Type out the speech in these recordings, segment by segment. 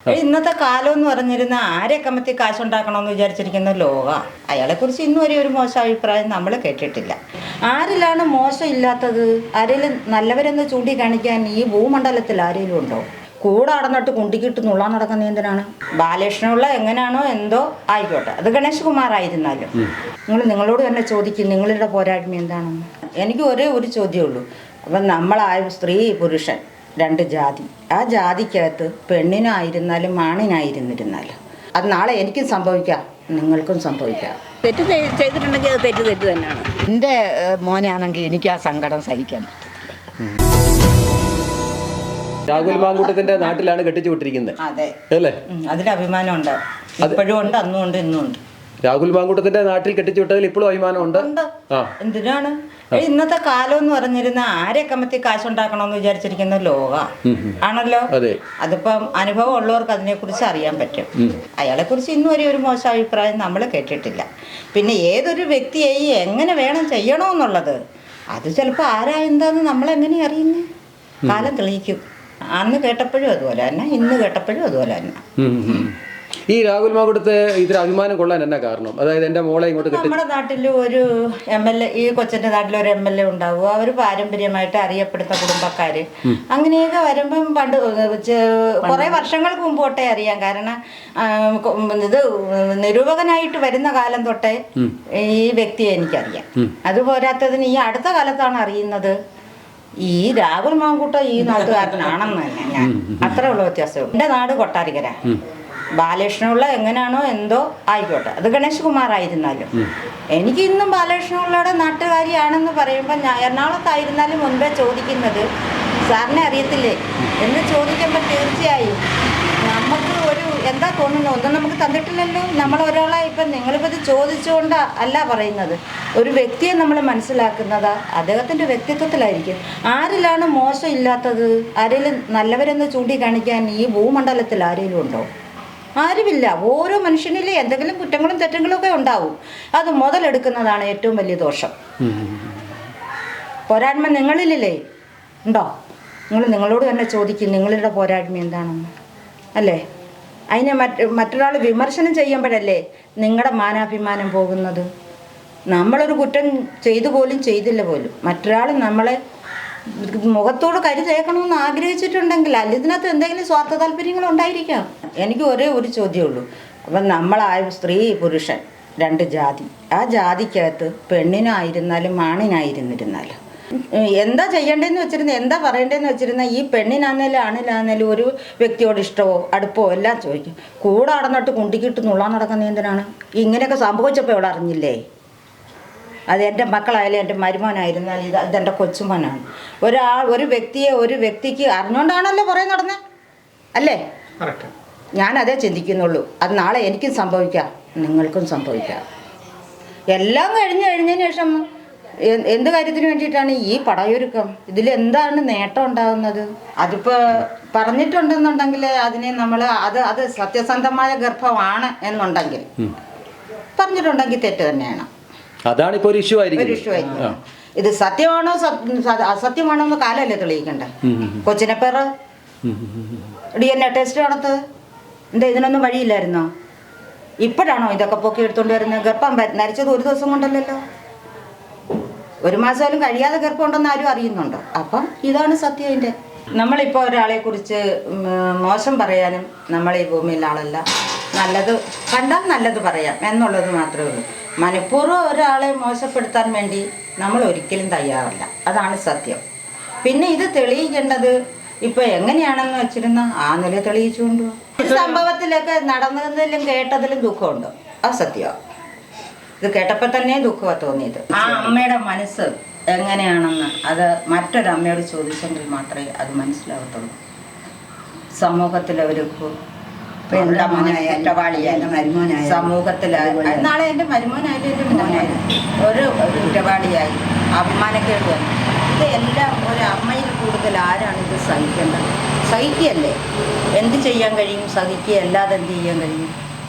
ഇന്നത്തെ കാലം എന്ന് പറഞ്ഞിരുന്ന ആരെ കമത്തി കാശുണ്ടാക്കണമെന്ന് വിചാരിച്ചിരിക്കുന്ന ലോക അയാളെക്കുറിച്ച് ഇന്നും ഒരു മോശം അഭിപ്രായം നമ്മൾ കേട്ടിട്ടില്ല. ആരിലാണ് മോശം ഇല്ലാത്തത്? ആരെങ്കിലും നല്ലവരെന്ന് ചൂണ്ടിക്കാണിക്കാൻ ഈ ഭൂമണ്ഡലത്തിൽ ആരെങ്കിലും ഉണ്ടോ? കൂടെ അടന്നിട്ട് കുണ്ടിക്കിട്ട് നുള്ളാൻ നടക്കുന്ന എന്തിനാണ്? ബാലകൃഷ്ണനുള്ള എങ്ങനെയാണോ എന്തോ ആയിക്കോട്ടെ, അത് ഗണേഷ് കുമാർ ആയിരുന്നാലും നിങ്ങളോട് തന്നെ ചോദിക്കും, നിങ്ങളുടെ പോരായ്മ എന്താണെന്ന്. എനിക്ക് ഒരു ചോദ്യമേ ഉള്ളൂ. അപ്പം നമ്മളായ സ്ത്രീ പുരുഷൻ രണ്ട് ജാതി, ആ ജാതിക്കകത്ത് പെണ്ണിനായിരുന്നാലും ആണിനായിരുന്നിരുന്നാലും അത് നാളെ എനിക്കും സംഭവിക്കാം, നിങ്ങൾക്കും സംഭവിക്കാം. തെറ്റ് ചെയ്തിട്ടുണ്ടെങ്കിൽ അത് തെറ്റ് തന്നെയാണ്. എൻ്റെ മോനാണെങ്കിൽ എനിക്ക് ആ സങ്കടം സഹിക്കാൻ രാഹുൽ മാങ്കൂട്ടത്തിന്റെ നാട്ടിലാണ് കെട്ടിച്ചു വിട്ടിരിക്കുന്നത്. അതെ അല്ലേ? അതിൽ അഭിമാനമുണ്ട്, ഇപ്പോഴും ഉണ്ട്, അന്നും ഉണ്ട്, ഇന്നും ഉണ്ട്. രാഹുൽ മാങ്കൂട്ടത്തിന്റെ നാട്ടിൽ കെട്ടിച്ചു വിട്ടതിൽ ഇപ്പോഴും അഭിമാനമുണ്ട്. എന്തിനാണ്? ഇന്നത്തെ കാലം എന്ന് പറഞ്ഞിരുന്ന ആരെ കമത്തി കാശുണ്ടാക്കണമെന്ന് വിചാരിച്ചിരിക്കുന്ന ലോക ആണല്ലോ. അതിപ്പം അനുഭവം ഉള്ളവർക്ക് അതിനെക്കുറിച്ച് അറിയാൻ പറ്റും. അയാളെക്കുറിച്ച് ഇന്നും ഒരു മോശം അഭിപ്രായം നമ്മൾ കേട്ടിട്ടില്ല. പിന്നെ ഏതൊരു വ്യക്തിയെയും എങ്ങനെ വേണം ചെയ്യണമെന്നുള്ളത് അത് ചിലപ്പോൾ ആരാ എന്താന്ന് നമ്മളെങ്ങനെ അറിയുന്നേ? കാലം തെളിയിക്കും. അന്ന് കേട്ടപ്പോഴും അതുപോലെ തന്നെ, ഇന്ന് കേട്ടപ്പോഴും അതുപോലെ തന്നെ. ഈ രാഹുൽ മാങ്കൂട്ടത്തെ ഇതിൽ അഭിമാനം കൊള്ളാൻ എന്നാ കാരണം? അതായത് എൻ്റെ മോളെ ഇങ്ങോട്ട് നമ്മുടെ നാട്ടിൽ ഒരു MLA, ഈ കൊച്ചിൻ്റെ നാട്ടിൽ ഒരു MLA ഉണ്ടാവുക, അവർ പാരമ്പര്യമായിട്ട് അറിയപ്പെടുന്ന കുടുംബക്കാര് അങ്ങനെയൊക്കെ വരുമ്പം പണ്ട് കുറെ വർഷങ്ങൾക്ക് മുമ്പ് തൊട്ടേ അറിയാം. കാരണം ഇത് നിരൂപകനായിട്ട് വരുന്ന കാലം തൊട്ടേ ഈ വ്യക്തിയെ എനിക്കറിയാം. അതുപോരാത്തതിന് ഈ അടുത്ത കാലത്താണ് അറിയുന്നത് ഈ രാഹുൽ മാങ്കൂട്ടം ഈ നാട്ടുകാരനാണെന്ന് തന്നെ. ഞാൻ അത്രേ ഉള്ള വ്യത്യാസമുള്ളൂ. എൻ്റെ നാട് കൊട്ടാരക്കര. ബാലകൃഷ്ണനുള്ള എങ്ങനെയാണോ എന്തോ ആയിക്കോട്ടെ, അത് ഗണേഷ് കുമാർ ആയിരുന്നാലും എനിക്ക് ഇന്നും ബാലകൃഷ്ണപിള്ളയുടെ നാട്ടുകാരിയാണെന്ന് പറയുമ്പോൾ ഞാൻ എറണാകുളത്തായിരുന്നാലും മുൻപേ ചോദിക്കുന്നത് സാറിനെ അറിയത്തില്ലേ എന്ന് ചോദിക്കുമ്പോൾ തീർച്ചയായും നമുക്ക് ഒരു എന്താ തോന്നുന്നു, ഒന്നും നമുക്ക് തന്നിട്ടില്ലല്ലോ. നമ്മൾ ഒരാളെ ഇപ്പം നിങ്ങളിപ്പോൾ ഇത് ചോദിച്ചുകൊണ്ട് അല്ല പറയുന്നത്, ഒരു വ്യക്തിയെ നമ്മൾ മനസ്സിലാക്കുന്നത് അദ്ദേഹത്തിൻ്റെ വ്യക്തിത്വത്തിലായിരിക്കും. ആരിലാണ് മോശം ഇല്ലാത്തത്? ആരെങ്കിലും നല്ലവരെന്ന് ചൂണ്ടിക്കാണിക്കാൻ ഈ ഭൂമണ്ഡലത്തിൽ ആരെങ്കിലും ഉണ്ടോ? ആരുമില്ല. ഓരോ മനുഷ്യനിലെ എന്തെങ്കിലും കുറ്റങ്ങളും തെറ്റുകളും ഒക്കെ ഉണ്ടാവും. അത് മുതലെടുക്കുന്നതാണ് ഏറ്റവും വലിയ ദോഷം. പോരായ്മ നിങ്ങളിലില്ലേ ഉണ്ടോ? നിങ്ങളോട് തന്നെ ചോദിക്കും, നിങ്ങളുടെ പോരായ്മ എന്താണെന്ന് അല്ലേ? അതിനെ മറ്റൊരാൾ വിമർശനം ചെയ്യുമ്പോഴല്ലേ നിങ്ങളുടെ മാനാഭിമാനം പോകുന്നത്. നമ്മളൊരു കുറ്റം ചെയ്തു പോലും ചെയ്തില്ല പോലും മറ്റൊരാൾ നമ്മളെ മുഖത്തോട് കരി തേക്കണമെന്ന് ആഗ്രഹിച്ചിട്ടുണ്ടെങ്കിൽ അല്ല ഇതിനകത്ത് എന്തെങ്കിലും സ്വാർത്ഥ താല്പര്യങ്ങൾ ഉണ്ടായിരിക്കാം. എനിക്ക് ഒരു ചോദ്യമേ ഉള്ളൂ. അപ്പം നമ്മളായ സ്ത്രീ പുരുഷൻ രണ്ട് ജാതി, ആ ജാതിക്കകത്ത് പെണ്ണിനായിരുന്നാലും ആണിനായിരുന്നിരുന്നാലും എന്താ ചെയ്യേണ്ടതെന്ന് വെച്ചിരുന്ന, എന്താ പറയേണ്ടതെന്ന് വെച്ചിരുന്ന ഈ പെണ്ണിനാന്നേലും ആണിനാന്നേലും ഒരു വ്യക്തിയോട് ഇഷ്ടമോ അടുപ്പോ എല്ലാം ചോദിക്കും. കൂടെ അടന്നിട്ട് കുണ്ടിക്കിട്ട് നുള്ളാൻ നടക്കുന്ന എന്തിനാണ്? ഇങ്ങനെയൊക്കെ സംഭവിച്ചപ്പോൾ ഇവിടെ അറിഞ്ഞില്ലേ? അത് എൻ്റെ മക്കളായാലും എൻ്റെ മരുമോനായിരുന്നാലും ഇതെൻ്റെ കൊച്ചുമോനാണ്. ഒരു വ്യക്തിക്ക് അറിഞ്ഞുകൊണ്ടാണല്ലോ കുറേ നടന്നത് അല്ലേ? ഞാനതേ ചിന്തിക്കുന്നുള്ളൂ. അത് നാളെ എനിക്കും സംഭവിക്കാം, നിങ്ങൾക്കും സംഭവിക്കാം. എല്ലാം കഴിഞ്ഞതിന് ശേഷം എന്ത് കാര്യത്തിന് വേണ്ടിയിട്ടാണ് ഈ പടയൊരുക്കം? ഇതിലെന്താണ് നേട്ടം ഉണ്ടാകുന്നത്? അതിപ്പോൾ പറഞ്ഞിട്ടുണ്ടെന്നുണ്ടെങ്കിൽ അതിനെ നമ്മൾ അത് സത്യസന്ധമായ ഗർഭമാണ് എന്നുണ്ടെങ്കിൽ പറഞ്ഞിട്ടുണ്ടെങ്കിൽ തെറ്റ് തന്നെയാണ്. അതാണ് ഇപ്പോൾ ഒരു ഇഷ്യൂ ആയിരിക്കും. ഇത് സത്യമാണോ അസത്യമാണോ എന്ന് കാലമല്ലേ തെളിയിക്കണ്ടേ? കൊച്ചിനെ പേര് DNA ടെസ്റ്റ് നടത്തത് എന്താ? ഇതിനൊന്നും വഴിയില്ലായിരുന്നോ? ഇപ്പോഴാണോ ഇതൊക്കെ പൊക്കി എടുത്തോണ്ട് വരുന്നത്? ഗർഭം നരിച്ചത് ഒരു ദിവസം കൊണ്ടല്ലല്ലോ, ഒരു മാസമായാലും കഴിയാതെ ഗർഭം ഉണ്ടെന്ന് ആരും അറിയുന്നുണ്ടോ? അപ്പം ഇതാണ് സത്യം. അതിൻ്റെ നമ്മളിപ്പോൾ ഒരാളെ കുറിച്ച് മോശം പറയാനും നമ്മൾ ഈ ഭൂമിയിൽ ആളല്ല. നല്ലത് കണ്ടാൽ നല്ലത് പറയാം എന്നുള്ളത് മാത്രമേ ഉള്ളൂ. മനഃപൂർവ്വം ഒരാളെ മോശപ്പെടുത്താൻ വേണ്ടി നമ്മൾ ഒരിക്കലും തയ്യാറല്ല. അതാണ് സത്യം. പിന്നെ ഇത് തെളിയിക്കേണ്ടത് ഇപ്പം എങ്ങനെയാണെന്ന് വെച്ചിരുന്ന ആ നില തെളിയിച്ചു കൊണ്ടുപോകും. ഈ സംഭവത്തിലൊക്കെ നടന്നതിലും കേട്ടതിലും ദുഃഖമുണ്ടോ? അത് സത്യമാണ്. ഇത് കേട്ടപ്പോൾ തന്നെ ദുഃഖമാണ് തോന്നിയത്. ആ അമ്മയുടെ മനസ്സ് എങ്ങനെയാണെന്ന് അത് മറ്റൊരമ്മയോട് ചോദിച്ചെങ്കിൽ മാത്രമേ അത് മനസ്സിലാകത്തുള്ളൂ. സമൂഹത്തിലവർക്ക് സമൂഹത്തിലായി നാളെ എൻ്റെ മരുമോനായാലും എൻ്റെ മോനായാലും ഒരു കുറ്റവാളിയായി അഭിമാനക്കേട് വന്നു. ഇത് എല്ലാം ഒരു അമ്മയിൽ കൂടുതൽ ആരാണ് ഇത് സഹിക്കേണ്ടത്? സഹിക്കുകയല്ലേ? എന്ത് ചെയ്യാൻ കഴിയും? സഹിക്കുക, അല്ലാതെ എന്ത് ചെയ്യാൻ കഴിയും?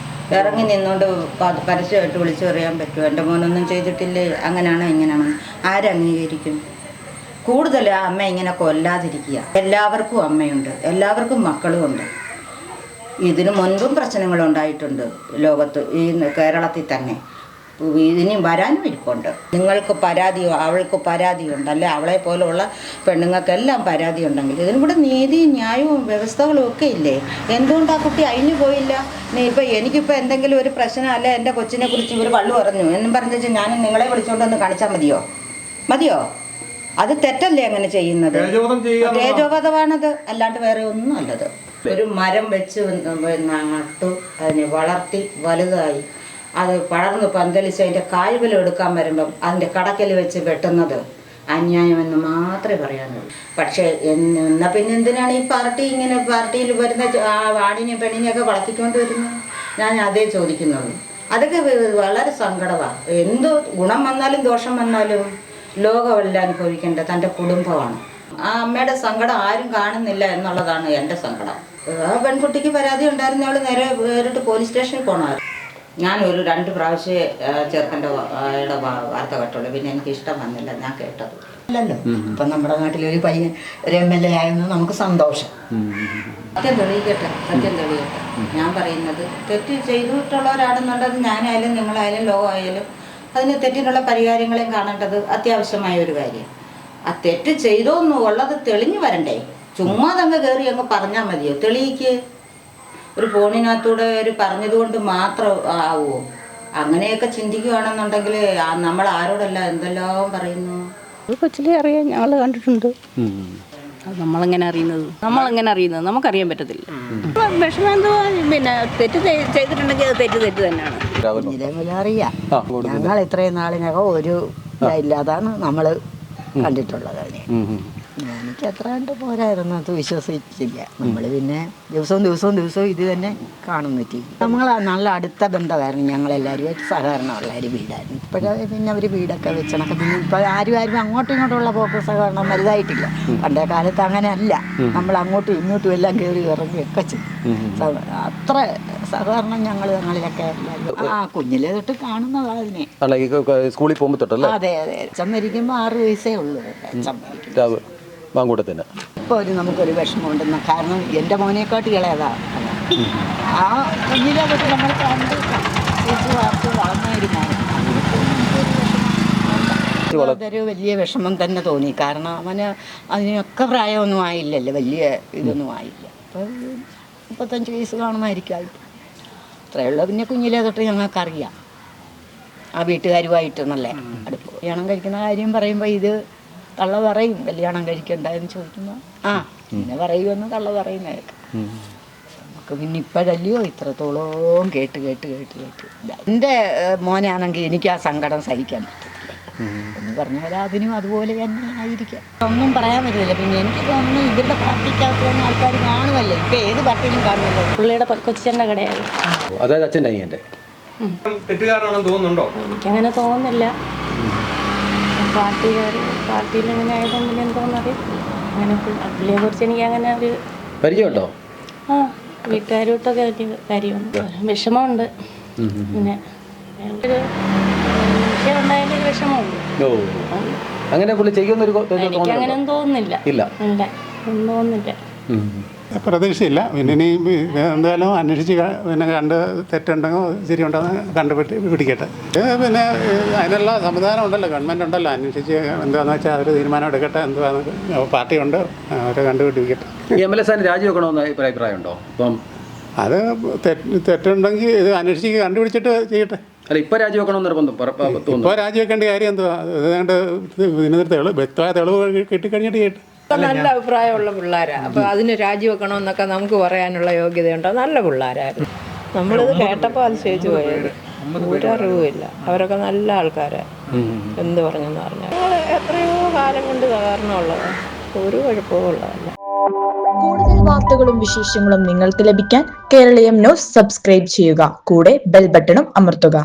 ഇറങ്ങി നിന്നുകൊണ്ട് പരസ്യമായിട്ട് വിളിച്ചു പറയാൻ പറ്റുമോ? എൻ്റെ മോനൊന്നും ചെയ്തിട്ടില്ലേ, അങ്ങനെയാണോ ഇങ്ങനെയാണോ? ആരംഗീകരിക്കും? കൂടുതൽ ആ അമ്മ ഇങ്ങനെ കൊല്ലാതിരിക്കുക. എല്ലാവർക്കും അമ്മയുണ്ട്, എല്ലാവർക്കും മക്കളുമുണ്ട്. ഇതിനു മുൻപും പ്രശ്നങ്ങളുണ്ടായിട്ടുണ്ട് ലോകത്ത്, ഈ കേരളത്തിൽ തന്നെ. ഇനിയും വരാനും ഇരിപ്പുണ്ട്. നിങ്ങൾക്ക് പരാതിയോ അവൾക്ക് പരാതിയുണ്ട്, അല്ലെ അവളെ പോലുള്ള പെണ്ണുങ്ങൾക്കെല്ലാം പരാതി ഉണ്ടെങ്കിൽ ഇതിനും കൂടെ നീതിയും ന്യായവും വ്യവസ്ഥകളും ഒക്കെ ഇല്ലേ? എന്തുകൊണ്ട് ആ കുട്ടി അഴിഞ്ഞു പോയില്ല? ഇപ്പം എനിക്കിപ്പോൾ എന്തെങ്കിലും ഒരു പ്രശ്നം, അല്ലെ എൻ്റെ കൊച്ചിനെ കുറിച്ച് ഇവർ വള്ളു പറഞ്ഞു എന്നും പറഞ്ഞു വെച്ചാൽ ഞാൻ നിങ്ങളെ വിളിച്ചുകൊണ്ടൊന്ന് കാണിച്ചാൽ മതിയോ? അത് തെറ്റല്ലേ അങ്ങനെ ചെയ്യുന്നത്? തേജോവധമാണത്, അല്ലാണ്ട് വേറെ ഒന്നും അല്ലത്. ഒരു മരം വെച്ച് നട്ടു, അതിനെ വളർത്തി വലുതായി, അത് വളർന്ന് പന്തലിച്ച് അതിൻ്റെ കായ്വലം എടുക്കാൻ വരുമ്പം അതിൻ്റെ കടക്കൽ വെച്ച് വെട്ടുന്നത് അന്യായമെന്ന് മാത്രമേ പറയാനുള്ളൂ. പക്ഷേ എന്നാൽ പിന്നെ എന്തിനാണ് ഈ പാർട്ടിയിൽ വരുന്ന ആടിനെയും പെണ്ണിനെയൊക്കെ വളർത്തിക്കൊണ്ട് വരുന്നത്? ഞാൻ അതേ ചോദിക്കുന്നുള്ളൂ. അതൊക്കെ വളരെ സങ്കടമാണ്. എന്ത് ഗുണം വന്നാലും ദോഷം വന്നാലും ലോകമെല്ലാം അനുഭവിക്കേണ്ട തൻ്റെ കുടുംബമാണ്. ആ അമ്മയുടെ സങ്കടം ആരും കാണുന്നില്ല എന്നുള്ളതാണ് എൻ്റെ സങ്കടം. ആ പെൺകുട്ടിക്ക് പരാതി ഉണ്ടായിരുന്ന അവൾ നേരിട്ട് പോലീസ് സ്റ്റേഷനിൽ പോകണമായിരുന്നു. ഞാനൊരു 2 പ്രാവശ്യമേ ചെറുക്കൻ്റെ വാർത്ത കേട്ടുള്ളൂ. പിന്നെ എനിക്ക് ഇഷ്ടം വന്നില്ല ഞാൻ കേട്ടത്. അല്ലല്ലോ, ഇപ്പം നമ്മുടെ നാട്ടിലൊരു പയ്യൻ ഒരു MLA ആയിരുന്നു, നമുക്ക് സന്തോഷം. സത്യം തെളിയിക്കട്ടെ. ഞാൻ പറയുന്നത് തെറ്റ് ചെയ്തിട്ടുള്ളവരാണെന്നുള്ളത് ഞാനായാലും നിങ്ങളായാലും ലോകമായാലും അതിന് തെറ്റിനുള്ള പരിഹാരങ്ങളെയും കാണേണ്ടത് അത്യാവശ്യമായ ഒരു കാര്യം. ആ തെറ്റ് ചെയ്തോന്നു ഉള്ളത് തെളിഞ്ഞു വരണ്ടേ? ചുമ്മാ അങ്ങ് കയറി അങ്ങ് പറഞ്ഞാൽ മതിയോ? തെളിയിക്ക്. ഒരു ഫോണിനകത്തൂടെ ഒരു പറഞ്ഞതുകൊണ്ട് മാത്രം ആവുമോ? അങ്ങനെയൊക്കെ ചിന്തിക്കുകയാണെന്നുണ്ടെങ്കിൽ നമ്മൾ ആരോടല്ല എന്തെല്ലാം പറയുന്നു. കൊച്ചിലെ അറിയാം, ഞങ്ങൾ കണ്ടിട്ടുണ്ട്. അത് നമ്മളെങ്ങനെ അറിയുന്നത് നമുക്കറിയാൻ പറ്റത്തില്ല. വിഷമം എന്തുവാ? പിന്നെ തെറ്റ് ചെയ്തിട്ടുണ്ടെങ്കിൽ അത് തെറ്റ് തന്നെയാണ്. അറിയാം, ഞങ്ങൾ ഇത്രയും നാളിനകം ഒരു ഇല്ലാതാണ് നമ്മൾ കണ്ടിട്ടുള്ളത്. എനിക്ക് അത്ര കണ്ട് പോരായിരുന്നു, അത് വിശ്വസിച്ചില്ല. നമ്മൾ പിന്നെ ദിവസവും ഇത് തന്നെ കാണുന്നു. നമ്മൾ നല്ല അടുത്ത ബന്ധമായിരുന്നു, ഞങ്ങളെല്ലാവരുമായിട്ട് സഹകരണമുള്ള ഒരു വീടായിരുന്നു. ഇപ്പോഴേ പിന്നെ അവർ വീടൊക്കെ വെച്ചണക്കെ പിന്നെ ഇപ്പോൾ ആരും അങ്ങോട്ടും ഇങ്ങോട്ടുള്ള പോക്ക് സഹകരണം വലുതായിട്ടില്ല. പണ്ടേ കാലത്ത് അങ്ങനെ അല്ല, നമ്മൾ അങ്ങോട്ടും ഇങ്ങോട്ടും എല്ലാം കയറി ഇറങ്ങിയൊക്കെ ചെയ്യും. അത്ര സഹകരണം ഞങ്ങളിലൊക്കെ കുഞ്ഞിലെ തൊട്ട് കാണുന്നതാണ് അതിനെ. സ്കൂളിൽ പോകുമ്പോൾ തൊട്ടല്ലേ? അതെ. അച്ഛൻ മരിക്കുമ്പോൾ 6 വയസ്സേ ഉള്ളൂ. അച്ഛൻ മരിക്കും മാങ്കൂട്ടത്തിന്. ഇപ്പോൾ നമുക്കൊരു വിഷമമുണ്ടെന്ന്, കാരണം എൻ്റെ മോനെക്കാട്ട് ഇളയതാ. ആ കുഞ്ഞിലെ തൊട്ട് നമ്മൾ കണ്ട് വാർത്ത വളർന്നവരുമാണ്. അതൊരു വലിയ വിഷമം തന്നെ തോന്നി. കാരണം അതിനൊക്കെ പ്രായമൊന്നും ആയില്ലല്ലോ, വലിയ ഇതൊന്നും ആയില്ല. അപ്പോൾ 35 വയസ്സ് കാണുമായിരിക്കും. അത്രയുള്ള പിന്നെ കുഞ്ഞിലെ തൊട്ട് ഞങ്ങൾക്കറിയാം. ആ വീട്ടുകാരുമായിട്ട് നല്ല അടുപ്പ്. കല്യാണം കഴിക്കുന്ന കാര്യം പറയുമ്പോൾ ഇത് കള്ള പറയും, കല്യാണം കഴിക്കണ്ടെന്ന് ചോദിക്കുമ്പോൾ പിന്നെ പറയുമെന്ന് കള്ള പറയുന്നതൊക്കെ. നമുക്ക് പിന്നെ ഇപ്പോഴല്ലയോ ഇത്രത്തോളം കേട്ട് എൻ്റെ മോനാണെങ്കിൽ എനിക്ക് ആ സങ്കടം സഹിക്കാൻ പറ്റത്തില്ല എന്ന് പറഞ്ഞാൽ അതിനും അതുപോലെ തന്നെ ആയിരിക്കാം. ഒന്നും പറയാൻ പറ്റില്ല. പിന്നെ എനിക്ക് തോന്നുന്നു ഇവരുടെ പാർട്ടിക്കകത്ത് തന്നെ ആൾക്കാർ കാണുമല്ലോ. ഇപ്പം ഏത് പാർട്ടിയിലും കാണുമല്ലോ. പുള്ളിയുടെ കൊച്ചിൻ്റെ കടയായി. അതായത് അച്ഛൻ്റെ അനിയൻ്റെ തെറ്റുകാരനാണെന്ന് തോന്നുന്നുണ്ടോ? എനിക്കങ്ങനെ തോന്നുന്നില്ല. പാർട്ടിയിൽ ഇങ്ങനെ ആയതുകൊണ്ട് എന്തോന്നറിയാം. അങ്ങനെ പുള്ളിയെ കുറിച്ച് എനിക്ക് അങ്ങനെ ഒരു പരിചയമുണ്ടോ? വീട്ടുകാരോട്ടൊക്കെ വലിയ കാര്യമുണ്ട്, വിഷമമുണ്ട്. പിന്നെ ഒരു വിഷയം ഉണ്ടായാലും ഒരു വിഷമമുണ്ട്. അങ്ങനെ പുള്ളി ചെയ്യുന്നൊരു എനിക്കങ്ങനെ തോന്നുന്നില്ല. ഇല്ല, ഒന്നും തോന്നുന്നില്ല. പ്രതീക്ഷയില്ല. പിന്നെ ഇനി എന്തായാലും അന്വേഷിച്ച് പിന്നെ കണ്ട് തെറ്റുണ്ടെങ്കിൽ ശരിയുണ്ടെന്ന് പിടിക്കട്ടെ. പിന്നെ അതിനുള്ള സംവിധാനം ഉണ്ടല്ലോ, ഗവൺമെൻറ് ഉണ്ടല്ലോ. അന്വേഷിച്ച് എന്താണെന്ന് വെച്ചാൽ അവർ തീരുമാനം എടുക്കട്ടെ. എന്തുവാന്ന് പാർട്ടിയുണ്ട്, അവരെ കണ്ടുപിടിക്കട്ടെ. MLA സ്ഥാനം രാജിവെക്കണമെന്ന് അഭിപ്രായം ഉണ്ടോ? ഇപ്പം അത് തെറ്റുണ്ടെങ്കിൽ ഇത് അന്വേഷിച്ച് കണ്ടുപിടിച്ചിട്ട് ചെയ്യട്ടെ. അല്ല, ഇപ്പോൾ രാജിവെക്കണമെന്ന് നിർബന്ധം ഇപ്പോൾ രാജിവെക്കേണ്ട കാര്യം എന്തുവാ? അതുകൊണ്ട് ഇതിനൊരു വ്യക്തമായ തെളിവ് കിട്ടിക്കഴിഞ്ഞിട്ട് ചെയ്യട്ടെ. നല്ല അഭിപ്രായമുള്ള പിള്ളേരാണ്. അപ്പോൾ അതിന് രാജിവെക്കണമെന്നൊക്കെ നമുക്ക് പറയാനുള്ള യോഗ്യതയുണ്ടോ? നല്ല പിള്ളേരായിരുന്നു. നമ്മളിത് കേട്ടപ്പോൾ അതിശയിച്ചു പോയത്. ഒരറിവുമില്ല. അവരൊക്കെ നല്ല ആൾക്കാരാണ്. എന്ത് പറഞ്ഞെന്ന് പറഞ്ഞാൽ ഞങ്ങൾ എത്രയോ കാലം കൊണ്ട് സഹകരണമുള്ളതാണ്. ഒരു കുഴപ്പവും ഉള്ളതല്ല. കൂടുതൽ വാർത്തകളും വിശേഷങ്ങളും നിങ്ങൾക്ക് ലഭിക്കാൻ കേരളീയം ന്യൂസ് സബ്സ്ക്രൈബ് ചെയ്യുക. കൂടെ ബെൽ ബട്ടണും അമർത്തുക.